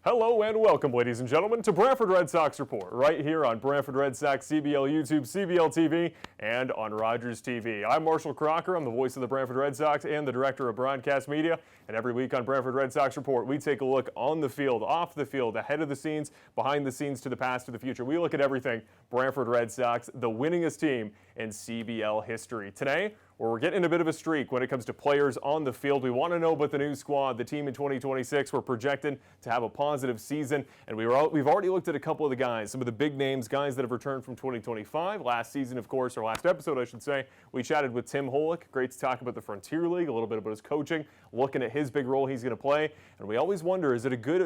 Hello and welcome, ladies and gentlemen, to Brantford Red Sox Report, right here on Brantford Red Sox CBL YouTube, CBL TV, and on Rogers TV. I'm Marshall Crocker. I'm the voice of the Brantford Red Sox and the director of broadcast media. And every week on Brantford Red Sox Report, we take a look on the field, off the field, ahead of the scenes, behind the scenes, to the past, to the future. We look at everything Brantford Red Sox, the winningest team in CBL history. Today, we're getting a bit of a streak when it comes to players on the field. We want to know about the new squad, the team in 2026. We're projected to have a positive season, and we've already looked at a couple of the guys, some of the big names, guys that have returned from 2025. Last season, of course, or last episode, I should say, we chatted with Tim Holick. Great to talk about the Frontier League, a little bit about his coaching, looking at his big role he's going to play. And we always wonder, is it a good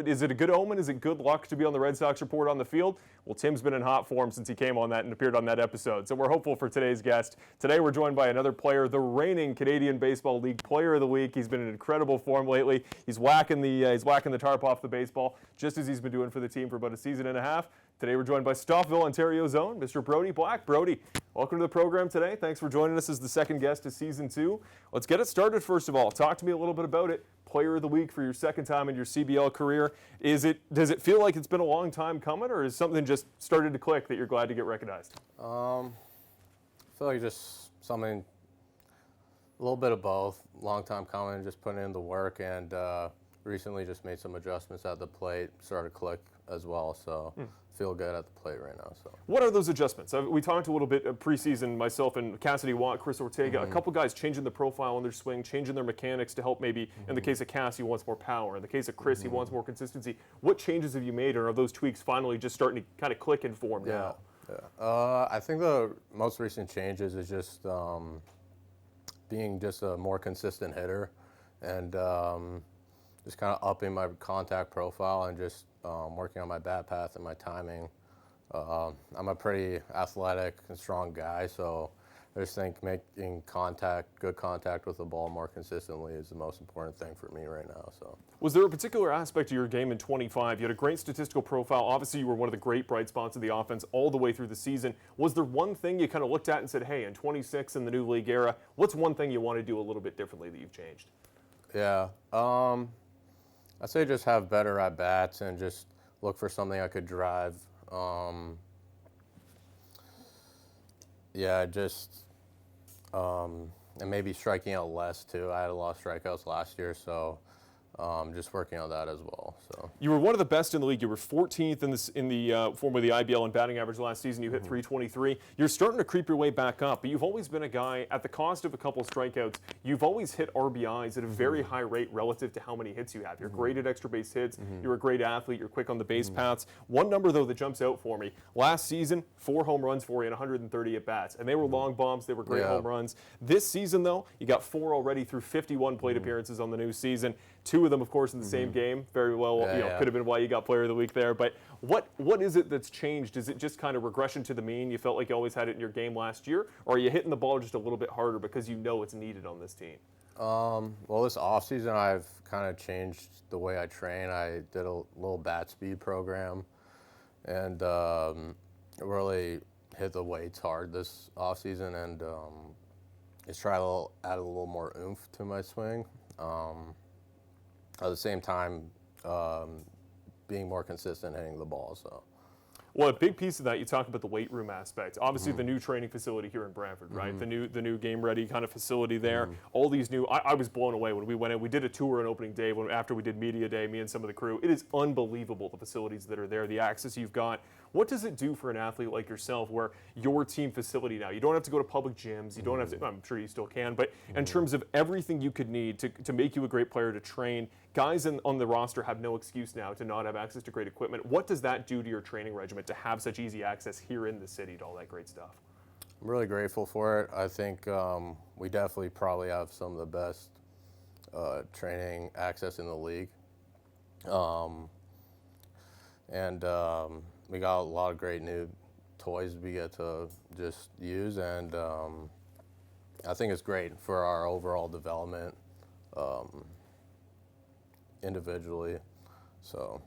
omen? Is it good luck to be on the Red Sox Report on the field? Well, Tim's been in hot form since he came on that and appeared on that episode. So we're hopeful for today's guest. Today we're joined by another player, the reigning Canadian Baseball League Player of the Week. He's been in incredible form lately. He's whacking the tarp off the baseball, just as he's been doing for the team for about a season and a half. Today we're joined by Stouffville, Ontario's own Mr. Brody Black. Brody, welcome to the program today. Thanks for joining us as the second guest of Season 2. Let's get it started first of all. Talk to me a little bit about it. Player of the Week for your second time in your CBL career. Does it feel like it's been a long time coming, or is something just started to click that you're glad to get recognized? I feel like just something, a little bit of both. Long time coming, just putting in the work, and recently just made some adjustments at the plate, started to click as well, so feel good at the plate right now. So, what are those adjustments? We talked a little bit preseason, myself and Cassidy Watt, Chris Ortega, a couple guys changing the profile on their swing, changing their mechanics to help maybe, in the case of Cass, he wants more power. In the case of Chris, he wants more consistency. What changes have you made, or are those tweaks finally just starting to kind of click and form now? I think the most recent changes is just being just a more consistent hitter, and just kind of upping my contact profile and just working on my bat path and my timing. I'm a pretty athletic and strong guy, so I just think making good contact with the ball more consistently is the most important thing for me right now. So, was there a particular aspect of your game in 25? You had a great statistical profile. Obviously, you were one of the great bright spots of the offense all the way through the season. Was there one thing you kind of looked at and said, hey, in 26 in the new league era, what's one thing you want to do a little bit differently that you've changed? Yeah. I'd say just have better at-bats and just look for something I could drive. And maybe striking out less too. I had a lot of strikeouts last year, so just working on that as well. So you were one of the best in the league. You were 14th in the form of the IBL in batting average last season. You hit 323. You're starting to creep your way back up, but you've always been a guy, at the cost of a couple strikeouts, you've always hit RBIs at a very high rate relative to how many hits you have. You're great at extra base hits. You're a great athlete. You're quick on the base paths. One number, though, that jumps out for me, last season, 4 home runs for you and 130 at-bats, and they were long bombs. They were great home runs. This season, though, you got 4 already through 51 plate appearances on the new season. 2 of them, of course, in the same game. Very well, could have been why you got Player of the Week there. But what is it that's changed? Is it just kind of regression to the mean? You felt like you always had it in your game last year, or are you hitting the ball just a little bit harder because you know it's needed on this team? Well, this offseason, I've kind of changed the way I train. I did a little bat speed program, and really hit the weights hard this offseason, and just try to add a little more oomph to my swing. At the same time, being more consistent hitting the ball. So, well, a big piece of that, you talk about the weight room aspect. Obviously, the new training facility here in Brantford, right? The new game ready kind of facility there. All these new. I was blown away when we went in. We did a tour on opening day after we did media day. Me and some of the crew. It is unbelievable the facilities that are there, the access you've got. What does it do for an athlete like yourself, where your team facility now, you don't have to go to public gyms, you don't have to, I'm sure you still can, but in terms of everything you could need to make you a great player, to train, guys on the roster have no excuse now to not have access to great equipment. What does that do to your training regimen to have such easy access here in the city to all that great stuff? I'm really grateful for it. I think we definitely probably have some of the best training access in the league. We got a lot of great new toys we get to just use, and I think it's great for our overall development individually. So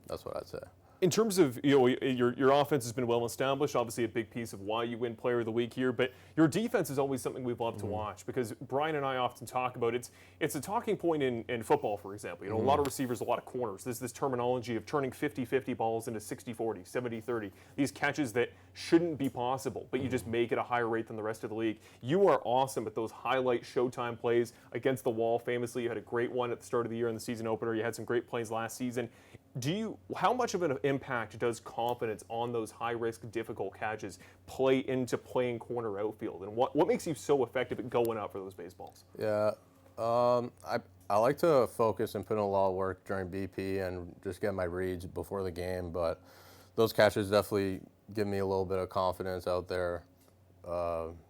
that's what I'd say. In terms of, your offense has been well established, obviously a big piece of why you win Player of the Week here, but your defense is always something we've loved to watch because Brian and I often talk about it's a talking point in football, for example. A lot of receivers, a lot of corners. There's this terminology of turning 50-50 balls into 60-40, 70-30. These catches that shouldn't be possible, but you just make it a higher rate than the rest of the league. You are awesome at those highlight showtime plays against the wall. Famously, you had a great one at the start of the year in the season opener. You had some great plays last season. How much of an impact does confidence on those high-risk, difficult catches play into playing corner outfield? And what makes you so effective at going out for those baseballs? Yeah, I like to focus and put in a lot of work during BP and just get my reads before the game, but those catches definitely give me a little bit of confidence out there,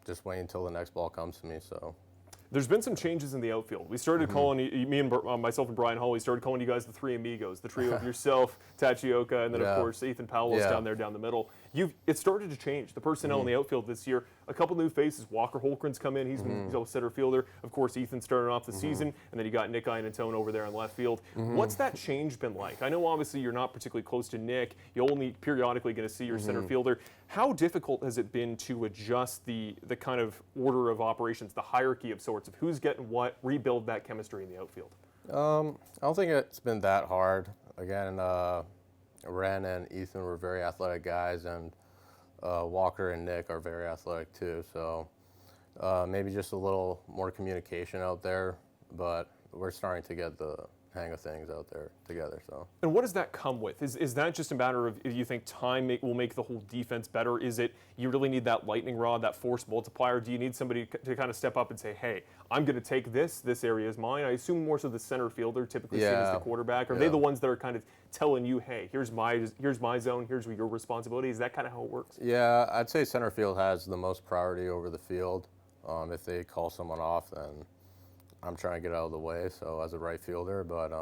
just waiting until the next ball comes to me. So. There's been some changes in the outfield. We started calling, myself and Brian Hall, we started calling you guys the Three Amigos, the trio of yourself, Tachioka, and then, of course, Ethan Powell's down there down the middle. It started to change. The personnel in the outfield this year, a couple new faces. Walker Holgren's come in. He's a center fielder. Of course, Ethan started off the season, and then you got Nick Iannantone over there in left field. What's that change been like? I know, obviously, you're not particularly close to Nick. You're only periodically going to see your center fielder. How difficult has it been to adjust the kind of order of operations, the hierarchy of sorts, of who's getting what, rebuild that chemistry in the outfield? I don't think it's been that hard. Again, Ren and Ethan were very athletic guys, and Walker and Nick are very athletic too. So maybe just a little more communication out there, but we're starting to get the hang of things out there together. So. And what does that come with? Is that just a matter of, you think time will make the whole defense better? Is it you really need that lightning rod, that force multiplier? Do you need somebody to kind of step up and say, hey, I'm going to take this area is mine? I assume more so the center fielder, typically seen as the quarterback. Are they the ones that are kind of telling you, hey, here's my zone, here's your responsibility? Is that kind of how it works? Yeah, I'd say center field has the most priority over the field. If they call someone off, then I'm trying to get out of the way, so as a right fielder, but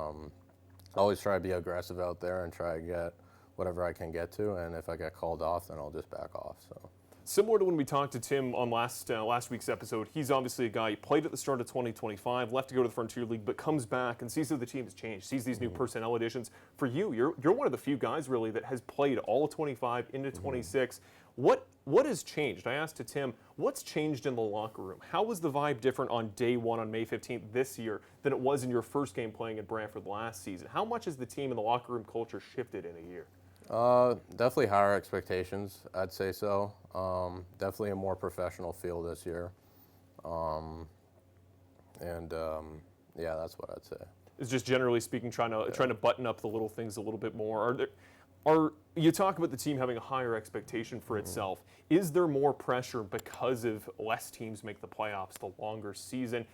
always try to be aggressive out there and try to get whatever I can get to, and if I get called off, then I'll just back off. So. Similar to when we talked to Tim on last week's episode, he's obviously a guy who played at the start of 2025, left to go to the Frontier League, but comes back and sees that the team has changed, sees these new personnel additions. For you, you're one of the few guys really that has played all of 25 into 26. What has changed? I asked to Tim, what's changed in the locker room? How was the vibe different on day one on May 15th this year than it was in your first game playing at Brantford last season? How much has the team and the locker room culture shifted in a year? Definitely higher expectations, I'd say so. Definitely a more professional feel this year. Yeah, that's what I'd say. It's just generally speaking trying to button up the little things a little bit more. You talk about the team having a higher expectation for itself. Is there more pressure because of less teams make the playoffs, the longer season?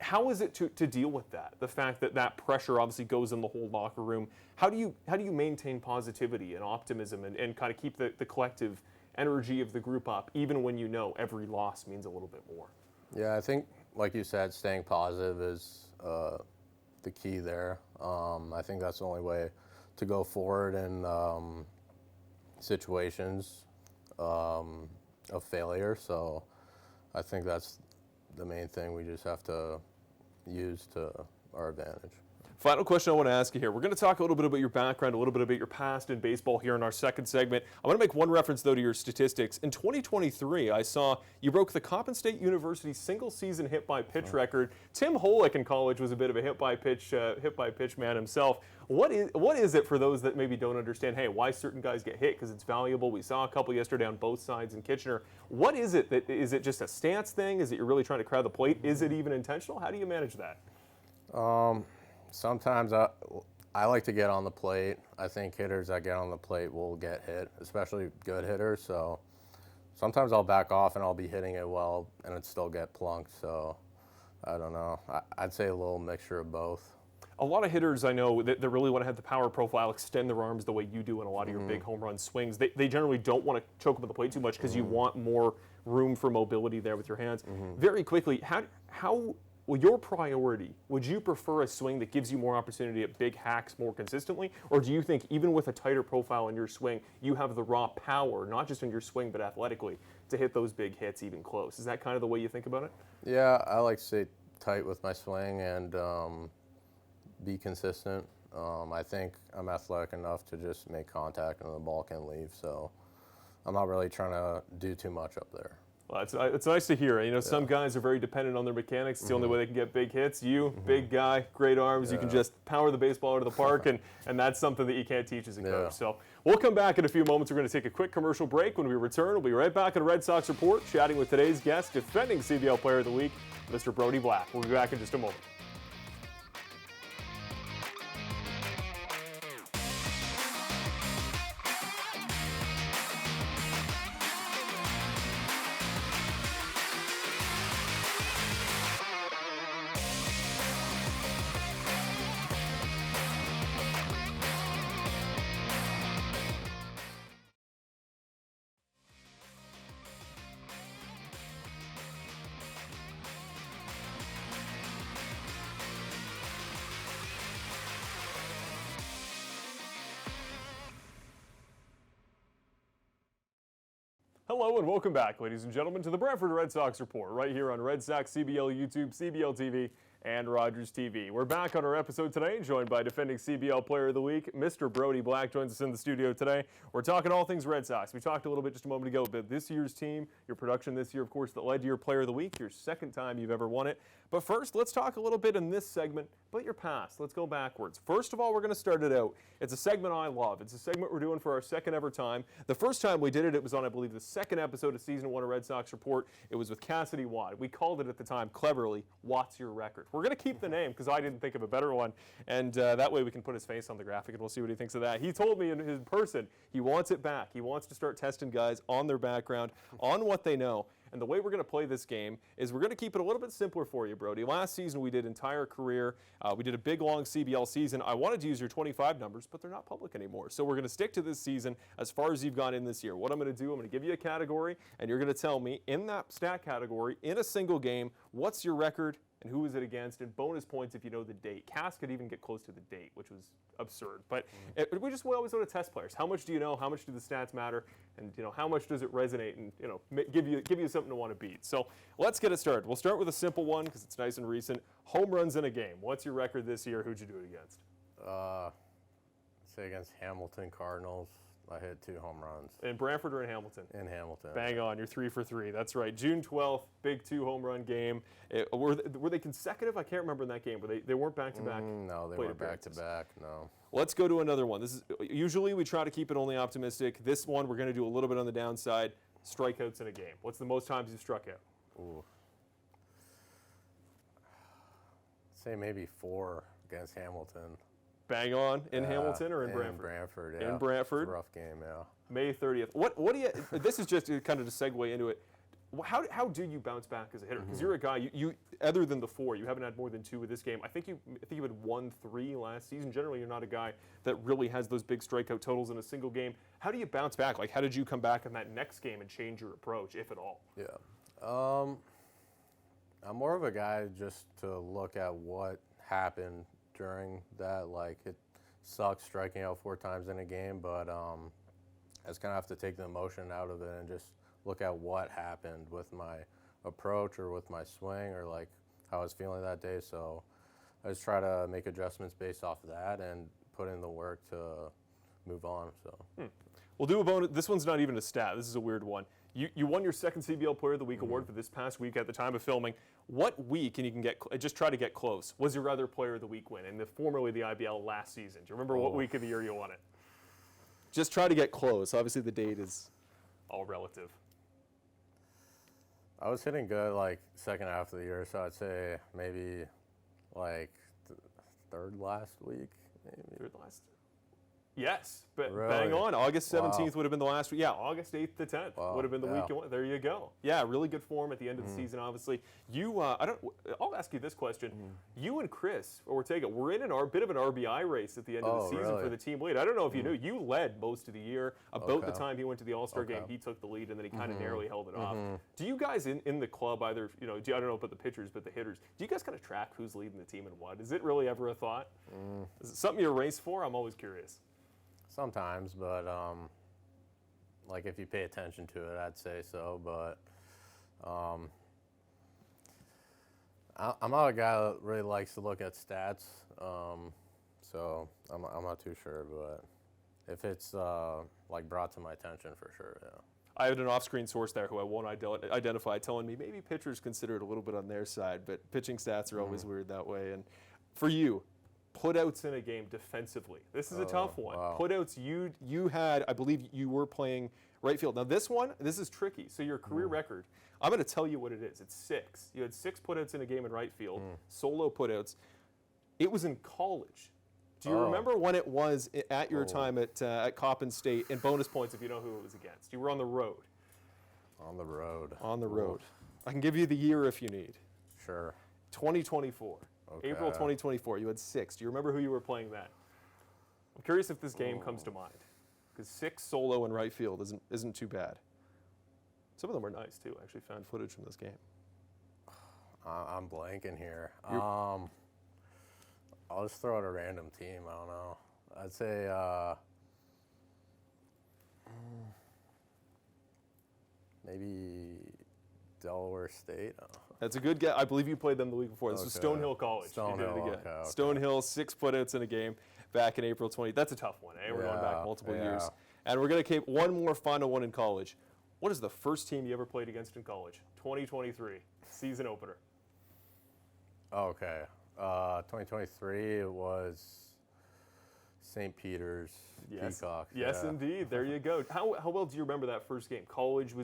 How is it to deal with that? The fact that pressure obviously goes in the whole locker room. How do you maintain positivity and optimism and kind of keep the collective energy of the group up, even when you know every loss means a little bit more? Yeah, I think, like you said, staying positive is the key there. I think that's the only way to go forward in situations of failure. So I think that's the main thing we just have to use to our advantage. Final question I want to ask you here. We're going to talk a little bit about your background, a little bit about your past in baseball here in our second segment. I want to make one reference, though, to your statistics. In 2023, I saw you broke the Coppin State University single-season hit-by-pitch record. Tim Holick in college was a bit of a hit-by-pitch man himself. What is it for those that maybe don't understand, hey, why certain guys get hit? Because it's valuable. We saw a couple yesterday on both sides in Kitchener. What is it? Is it just a stance thing? Is it you're really trying to crowd the plate? Is it even intentional? How do you manage that? Sometimes I like to get on the plate. I think hitters that get on the plate will get hit, especially good hitters. So sometimes I'll back off and I'll be hitting it well and it still get plunked. So I don't know. I'd say a little mixture of both. A lot of hitters I know that really want to have the power profile, extend their arms the way you do in a lot of your big home run swings. They generally don't want to choke them at the plate too much because you want more room for mobility there with your hands. Very quickly, how well, your priority, would you prefer a swing that gives you more opportunity at big hacks more consistently? Or do you think even with a tighter profile in your swing, you have the raw power, not just in your swing but athletically, to hit those big hits even close? Is that kind of the way you think about it? Yeah, I like to stay tight with my swing and be consistent. I think I'm athletic enough to just make contact and the ball can leave. So I'm not really trying to do too much up there. Well, it's nice to hear. You know, some guys are very dependent on their mechanics. It's the only way they can get big hits. You, big guy, great arms. You can just power the baseball out of the park, and that's something that you can't teach as a coach. So we'll come back in a few moments. We're going to take a quick commercial break. When we return, we'll be right back on Red Sox Report, chatting with today's guest, defending CBL Player of the Week, Mr. Brody Black. We'll be back in just a moment. Hello and welcome back, ladies and gentlemen, to the Brantford Red Sox Report, right here on Red Sox CBL YouTube, CBL TV, and Rogers TV. We're back on our episode today, joined by defending CBL Player of the Week, Mr. Brody Black joins us in the studio today. We're talking all things Red Sox. We talked a little bit just a moment ago about this year's team, your production this year, of course, that led to your Player of the Week, your second time you've ever won it. But first, let's talk a little bit in this segment about your past. Let's go backwards. First of all, we're going to start it out. It's a segment I love. It's a segment we're doing for our second ever time. The first time we did it, it was on, I believe, the second episode of Season 1 of Red Sox Report. It was with Cassidy Watt. We called it at the time, cleverly, What's Your Record? We're going to keep the name because I didn't think of a better one. And that way we can put his face on the graphic and we'll see what he thinks of that. He told me in person he wants it back. He wants to start testing guys on their background, on what they know. And the way we're going to play this game is we're going to keep it a little bit simpler for you, Brody. Last season we did entire career. We did a big, long CBL season. I wanted to use your 25 numbers, but they're not public anymore. So we're going to stick to this season as far as you've gone in this year. What I'm going to do, I'm going to give you a category, and you're going to tell me in that stat category, in a single game, what's your record and who is it against, and bonus points if you know the date. Cass could even get close to the date, which was absurd. But we always want to test players. How much do you know? How much do the stats matter? And how much does it resonate and give you something to want to beat? So let's get it started. We'll start with a simple one because it's nice and recent. Home runs in a game. What's your record this year? Who'd you do it against? Say against Hamilton Cardinals. I hit 2 home runs. In Brantford or in Hamilton? In Hamilton. Bang on, you're 3 for 3. That's right. June 12th, big 2 home run game. Were they consecutive? I can't remember in that game. They weren't back to back. No, they weren't back to back. No. Let's go to another one. This is usually we try to keep it only optimistic. This one we're going to do a little bit on the downside. Strikeouts in a game. What's the most times you've struck out? Ooh. Say maybe 4 against Hamilton. Bang on in Hamilton or in Brantford? In Brantford, yeah. In Brantford. It's a rough game, yeah. May 30th. What do you? This is just kind of to segue into it. How do you bounce back as a hitter? Because you're a guy. You other than the 4, you haven't had more than 2 with this game. I think you had 1-3 last season. Generally, you're not a guy that really has those big strikeout totals in a single game. How do you bounce back? Like, how did you come back in that next game and change your approach, if at all? Yeah. I'm more of a guy just to look at what happened during that. Like, it sucks striking out 4 times in a game, but I just kind of have to take the emotion out of it and just look at what happened with my approach or with my swing or like how I was feeling that day. So I just try to make adjustments based off of that and put in the work to move on. So We'll do a bonus. This one's not even a stat. This is a weird one. You won your second CBL Player of the Week award for this past week at the time of filming. What week, and you can just try to get close, was your other Player of the Week win in formerly the IBL last season? Do you remember what week of the year you won it? Just try to get close. Obviously, the date is all relative. I was hitting good like second half of the year, so I'd say maybe like third last week. Maybe. Third last. Yes, but Really? bang on. August 17th Wow. would have been the last week. Yeah, August 8th to 10th would have been the week you won. There you go. Yeah, really good form at the end of the season, obviously. I'll ask you this question. You and Chris Ortega were in a bit of an RBI race at the end of the season really? for the team lead. I don't know if you knew. You led most of the year. About the Okay. time he went to the All-Star game, he took the lead, and then he kind of narrowly held it off. Do you guys in the club either, I don't know about the pitchers, but the hitters, do you guys kind of track who's leading the team and what? Is it really ever a thought? Is it something you race for? I'm always curious. Sometimes, but like if you pay attention to it, I'd say so. But I'm not a guy that really likes to look at stats. So I'm not too sure, but if it's like brought to my attention, for sure, yeah. I had an off-screen source there who I won't identify telling me maybe pitchers consider it a little bit on their side, but pitching stats are always weird that way. And for you, putouts in a game defensively. This is a tough one. Wow. Putouts, you had, I believe you were playing right field. Now this is tricky. So your career record, I'm going to tell you what it is. It's 6. You had 6 putouts in a game in right field, solo putouts. It was in college. Do you remember when it was at your time at Coppin State, and bonus points if you know who it was against? You were on the road. On the road. On the road. I can give you the year if you need. Sure. 2024. Okay. April 2024. You had 6. Do you remember who you were playing then? I'm curious if this game comes to mind, because 6 solo in right field isn't too bad. Some of them are nice too. I actually found footage from this game. I'm blanking here. I'll just throw out a random team. I don't know. I'd say maybe Delaware State. That's a good guess. I believe you played them the week before. This was Stonehill College. Stonehill, you did it again. okay. Stonehill, 6 putouts in a game back in April 20. That's a tough one. Eh? We're going back multiple years. And we're going to keep one more final one in college. What is the first team you ever played against in college? 2023, season opener. Okay. 2023, it was St. Peter's Peacocks. Yes, yeah. indeed. There you go. How well do you remember that first game? College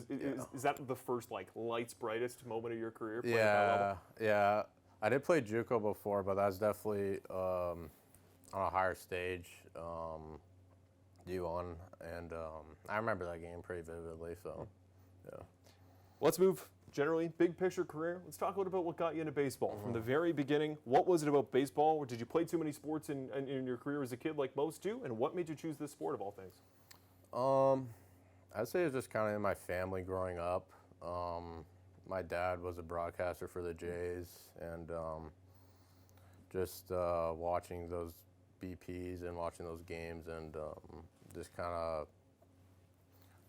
is that the first like lights brightest moment of your career? Playing at that level? Yeah. I did play JUCO before, but that's definitely on a higher stage, D1, and I remember that game pretty vividly. So, yeah. Let's move. Generally, big picture career. Let's talk a little bit what got you into baseball. From the very beginning, what was it about baseball? Or did you play too many sports in your career as a kid like most do? And what made you choose this sport of all things? I'd say it's just kind of in my family growing up. My dad was a broadcaster for the Jays, and just watching those BPs and watching those games, and just kind of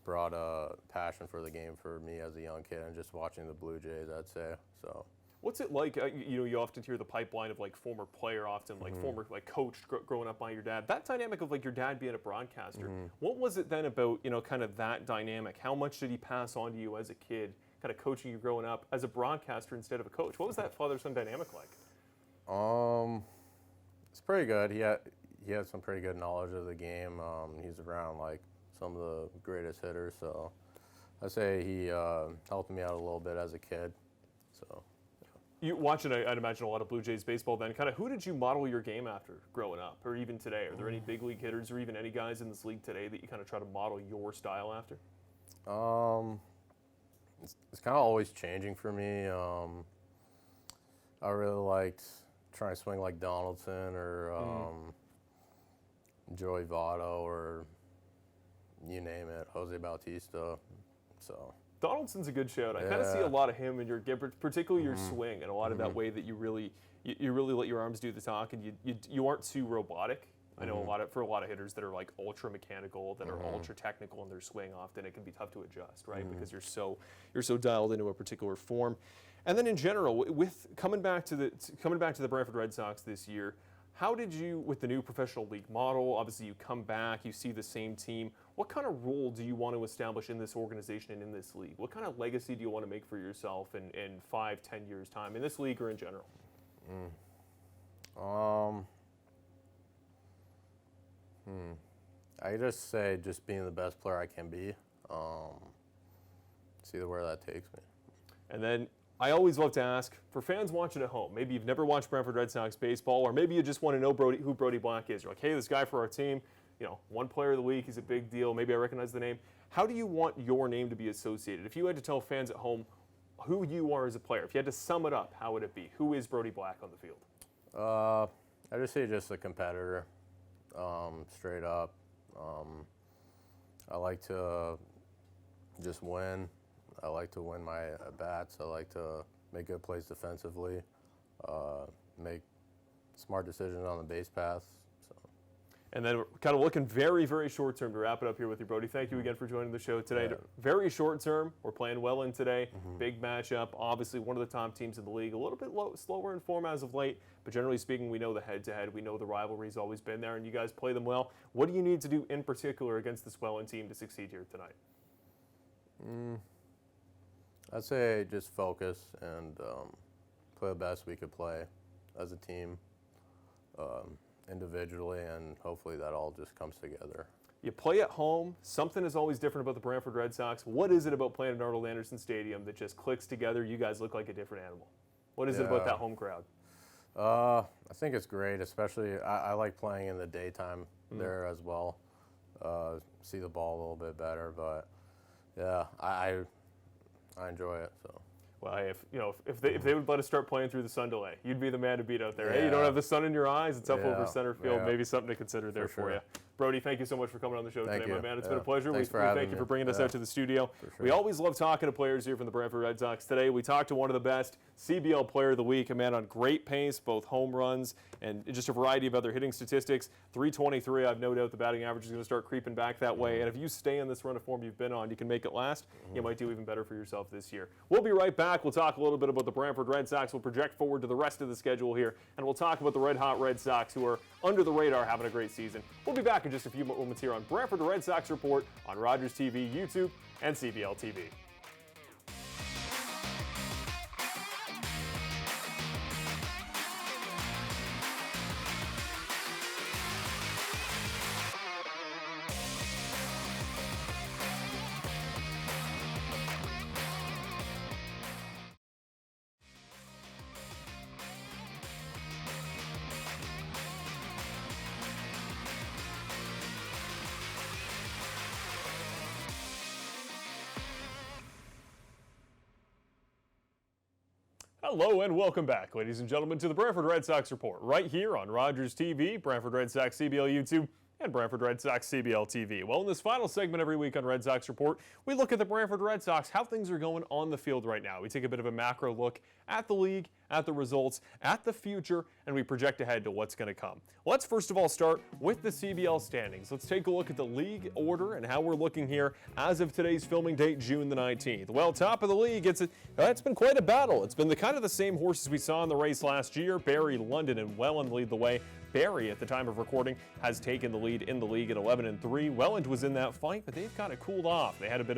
brought a passion for the game for me as a young kid, and just watching the Blue Jays, I'd say. So, what's it like? You often hear the pipeline of like former player, often like former like coach growing up by your dad. That dynamic of like your dad being a broadcaster. What was it then about kind of that dynamic? How much did he pass on to you as a kid, kind of coaching you growing up as a broadcaster instead of a coach? What was that father-son dynamic like? It's pretty good. He had some pretty good knowledge of the game. He's around like some of the greatest hitters, so I'd say he helped me out a little bit as a kid. So, yeah. You watching, I'd imagine, a lot of Blue Jays baseball then. Kind of who did you model your game after growing up, or even today? Are there any big league hitters or even any guys in this league today that you kind of try to model your style after? It's kind of always changing for me. I really liked trying to swing like Donaldson or Joey Votto or you name it, Jose Bautista. So Donaldson's a good shout. I kind of see a lot of him in your game, particularly your swing, and a lot of that way that you really let your arms do the talk, and you aren't too robotic. I know for a lot of hitters that are like ultra mechanical, that are ultra technical in their swing, often it can be tough to adjust, right? Because you're so dialed into a particular form. And then in general, with coming back to the Brantford Red Sox this year, how did you, with the new professional league model, obviously you come back, you see the same team, what kind of role do you want to establish in this organization and in this league? What kind of legacy do you want to make for yourself in 5-10 years' time, in this league or in general? I just say just being the best player I can be. See where that takes me. And then I always love to ask, for fans watching at home, maybe you've never watched Brantford Red Sox baseball, or maybe you just want to know who Brody Black is. You're like, hey, this guy for our team, one player of the week, he's a big deal, maybe I recognize the name. How do you want your name to be associated? If you had to tell fans at home who you are as a player, if you had to sum it up, how would it be? Who is Brody Black on the field? I just say just a competitor, straight up. I like to just win. I like to win my at-bats. I like to make good plays defensively, make smart decisions on the base paths. So. And then we're kind of looking very, very short term to wrap it up here with you, Brody. Thank you again for joining the show today. Yeah. Very short term. We're playing well in today. Big matchup. Obviously, one of the top teams in the league. A little bit slower in form as of late, but generally speaking, we know the head-to-head. We know the rivalry's always been there, and you guys play them well. What do you need to do in particular against this Welland team to succeed here tonight? I'd say just focus and play the best we could play as a team. Individually, and hopefully that all just comes together. You play at home. Something is always different about the Brantford Red Sox. What is it about playing at Arnold Anderson Stadium that just clicks together? You guys look like a different animal. What is it about that home crowd? I think it's great, especially I like playing in the daytime there as well. See the ball a little bit better, but yeah, I enjoy it. So. Well, hey, if they would let us start playing through the sun delay, you'd be the man to beat out there. Yeah. Hey, you don't have the sun in your eyes. It's up over center field. Yeah. Maybe something to consider there for you. Brody, thank you so much for coming on the show today, my man. It's been a pleasure. Thanks we for having thank you me. for bringing us out to the studio. Sure. We always love talking to players here from the Brantford Red Sox. Today, we talked to one of the best CBL Player of the Week, a man on great pace, both home runs and just a variety of other hitting statistics. 323, I've no doubt the batting average is going to start creeping back that way. And if you stay in this run of form you've been on, you can make it last. You might do even better for yourself this year. We'll be right back. We'll talk a little bit about the Brantford Red Sox. We'll project forward to the rest of the schedule here, and we'll talk about the red-hot Red Sox, who are under the radar having a great season. We'll be back in just a few moments here on Brantford Red Sox Report on Rogers TV, YouTube, and CBL TV. Hello and welcome back, ladies and gentlemen, to the Brantford Red Sox Report, right here on Rogers TV, Brantford Red Sox CBL YouTube, and Brantford Red Sox CBL TV. Well, in this final segment every week on Red Sox Report, we look at the Brantford Red Sox, how things are going on the field right now. We take a bit of a macro look at the league, at the results, at the future, and we project ahead to what's going to come. Let's first of all start with the CBL standings. Let's take a look at the league order and how we're looking here as of today's filming date, June the 19th. Well, top of the league, it's been quite a battle. It's been the kind of the same horses we saw in the race last year. Barrie, London, and Welland lead the way. Barrie, at the time of recording, has taken the lead in the league at 11-3. Welland was in that fight, but they've kind of cooled off. They had a bit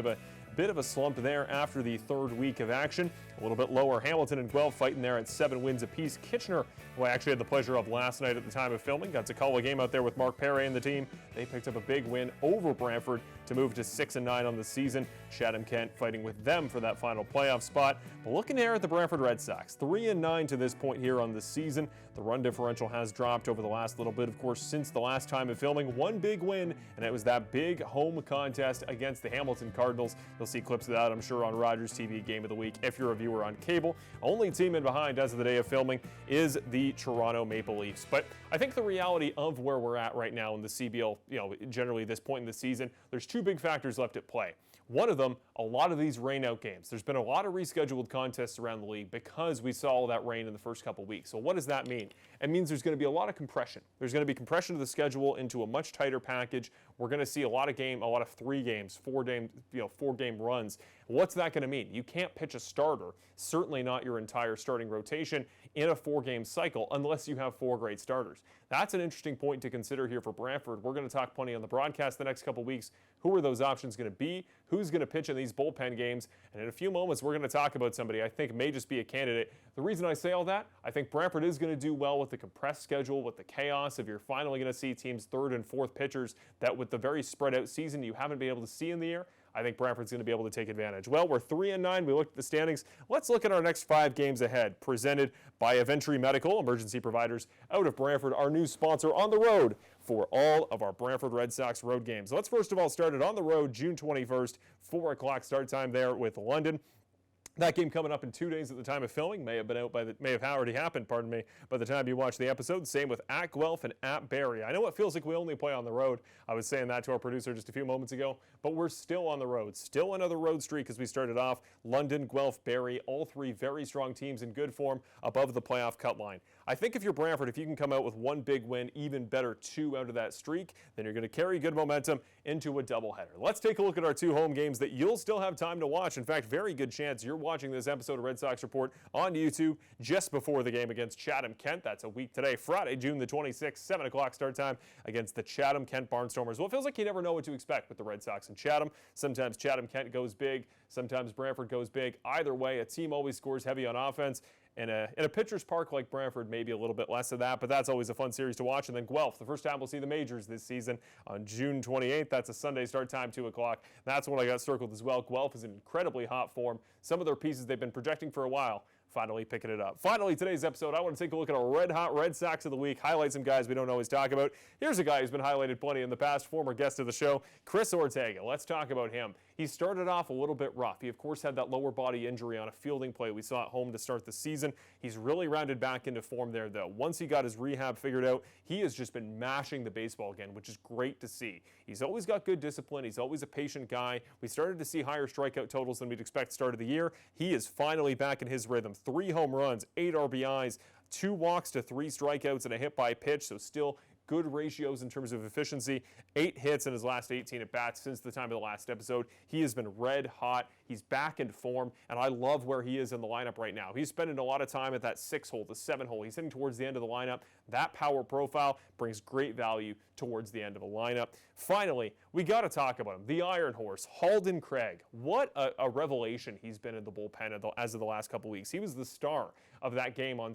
of a slump there after the third week of action. A little bit lower, Hamilton and Guelph fighting there at 7 wins apiece. Kitchener, who I actually had the pleasure of last night at the time of filming, got to call a game out there with Mark Perry and the team. They picked up a big win over Brantford to move to 6-9 on the season. Chatham-Kent fighting with them for that final playoff spot. But looking here at the Brantford Red Sox, 3-9 to this point here on the season. The run differential has dropped over the last little bit, of course, since the last time of filming. One big win, and it was that big home contest against the Hamilton Cardinals. You'll see clips of that, I'm sure, on Rogers TV Game of the Week if you're a viewer on cable. Only team in behind as of the day of filming is the Toronto Maple Leafs. But I think the reality of where we're at right now in the CBL, generally this point in the season, there's two big factors left at play. One of them, a lot of these rain-out games. There's been a lot of rescheduled contests around the league because we saw all that rain in the first couple weeks. So what does that mean? It means there's going to be a lot of compression. There's going to be compression of the schedule into a much tighter package. We're going to see a lot of 3 games, 4-game runs. What's that going to mean? You can't pitch a starter, certainly not your entire starting rotation, in a 4-game cycle unless you have 4 great starters. That's an interesting point to consider here for Brantford. We're going to talk plenty on the broadcast the next couple weeks. Who are those options going to be? Who's going to pitch in these bullpen games? And in a few moments, we're going to talk about somebody I think may just be a candidate. The reason I say all that, I think Brantford is going to do well with the compressed schedule, with the chaos of you're finally going to see teams' 3rd and 4th pitchers that with the very spread out season you haven't been able to see in the year. I think Brantford's going to be able to take advantage. Well, we're 3-9. We looked at the standings. Let's look at our next 5 games ahead, presented by Aventry Medical, emergency providers out of Brantford, our new sponsor on the road for all of our Brantford Red Sox road games. Let's first of all start it on the road, June 21st, 4 o'clock start time there with London. That game coming up in 2 days at the time of filming may have already happened, by the time you watch the episode. Same with at Guelph and at Barrie. I know it feels like we only play on the road. I was saying that to our producer just a few moments ago, but we're still on the road. Still another road streak as we started off. London, Guelph, Barrie, all 3 very strong teams in good form above the playoff cut line. I think if you're Brantford, if you can come out with one big win, even better 2 out of that streak, then you're going to carry good momentum into a doubleheader. Let's take a look at our 2 home games that you'll still have time to watch. In fact, very good chance you're watching this episode of Red Sox Report on YouTube just before the game against Chatham-Kent. That's a week today, Friday, June the 26th, 7 o'clock start time against the Chatham-Kent Barnstormers. Well, it feels like you never know what to expect with the Red Sox and Chatham. Sometimes Chatham-Kent goes big, sometimes Brantford goes big. Either way, a team always scores heavy on offense. In a pitcher's park like Brantford, maybe a little bit less of that, but that's always a fun series to watch. And then Guelph, the first time we'll see the majors this season on June 28th. That's a Sunday start time, 2 o'clock. That's what I got circled as well. Guelph is in incredibly hot form. Some of their pieces they've been projecting for a while, finally picking it up. Finally, today's episode, I want to take a look at our red-hot Red Sox of the week, highlight some guys we don't always talk about. Here's a guy who's been highlighted plenty in the past, former guest of the show, Chris Ortega. Let's talk about him. He started off a little bit rough. He, of course, had that lower body injury on a fielding play we saw at home to start the season. He's really rounded back into form there, though. Once he got his rehab figured out, he has just been mashing the baseball again, which is great to see. He's always got good discipline. He's always a patient guy. We started to see higher strikeout totals than we'd expect start of the year. He is finally back in his rhythm. 3 home runs, 8 RBIs, 2 walks to 3 strikeouts, and a hit by pitch, so still good ratios in terms of efficiency. 8 hits in his last 18 at-bats since the time of the last episode. He has been red hot. He's back in form, and I love where he is in the lineup right now. He's spending a lot of time at that 6 hole, the 7 hole. He's hitting towards the end of the lineup. That power profile brings great value towards the end of a lineup. Finally, we got to talk about him, the Iron Horse, Halden Craig. What a revelation he's been in the bullpen as of the last couple weeks. He was the star of that game on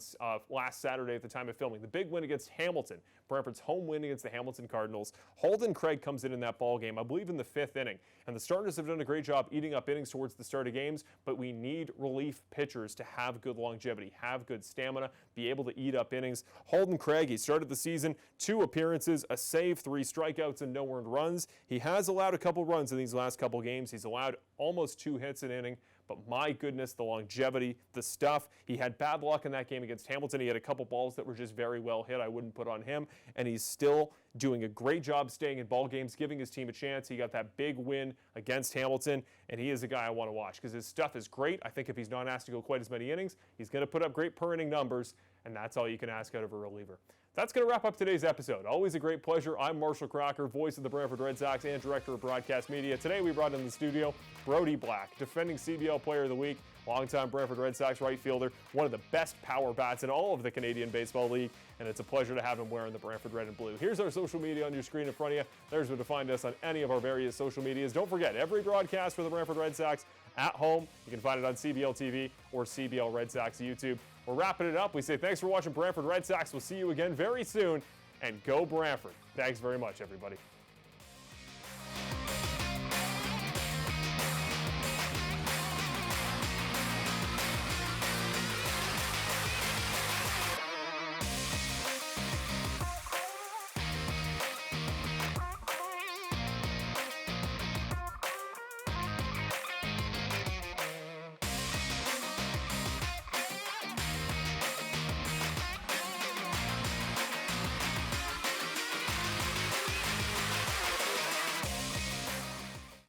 last Saturday at the time of filming. The big win against Hamilton, Brantford's home win against the Hamilton Cardinals. Halden Craig comes in that ball game, I believe in the 5th inning, and the starters have done a great job eating up innings towards the start of games, but we need relief pitchers to have good longevity, have good stamina, be able to eat up innings. Halden Craig, he started the season, 2 appearances, a save, 3 strikeouts, and no earned runs. He has allowed a couple runs in these last couple games. He's allowed almost 2 hits an inning, but my goodness, the longevity, the stuff. He had bad luck in that game against Hamilton. He had a couple balls that were just very well hit. I wouldn't put on him, and he's still doing a great job staying in ball games, giving his team a chance. He got that big win against Hamilton, and he is a guy I want to watch because his stuff is great. I think if he's not asked to go quite as many innings, he's going to put up great per inning numbers, and that's all you can ask out of a reliever. That's going to wrap up today's episode. Always a great pleasure. I'm Marshall Crocker, voice of the Brantford Red Sox and director of broadcast media. Today we brought in the studio Brody Black, defending CBL Player of the Week, longtime Brantford Red Sox right fielder, one of the best power bats in all of the Canadian Baseball League, and it's a pleasure to have him wearing the Brantford Red and Blue. Here's our social media on your screen in front of you. There's where to find us on any of our various social medias. Don't forget, every broadcast for the Brantford Red Sox at home. You can find it on CBL TV or CBL Red Sox YouTube. We're wrapping it up. We say thanks for watching Brantford Red Sox. We'll see you again very soon, and go Brantford. Thanks very much, everybody.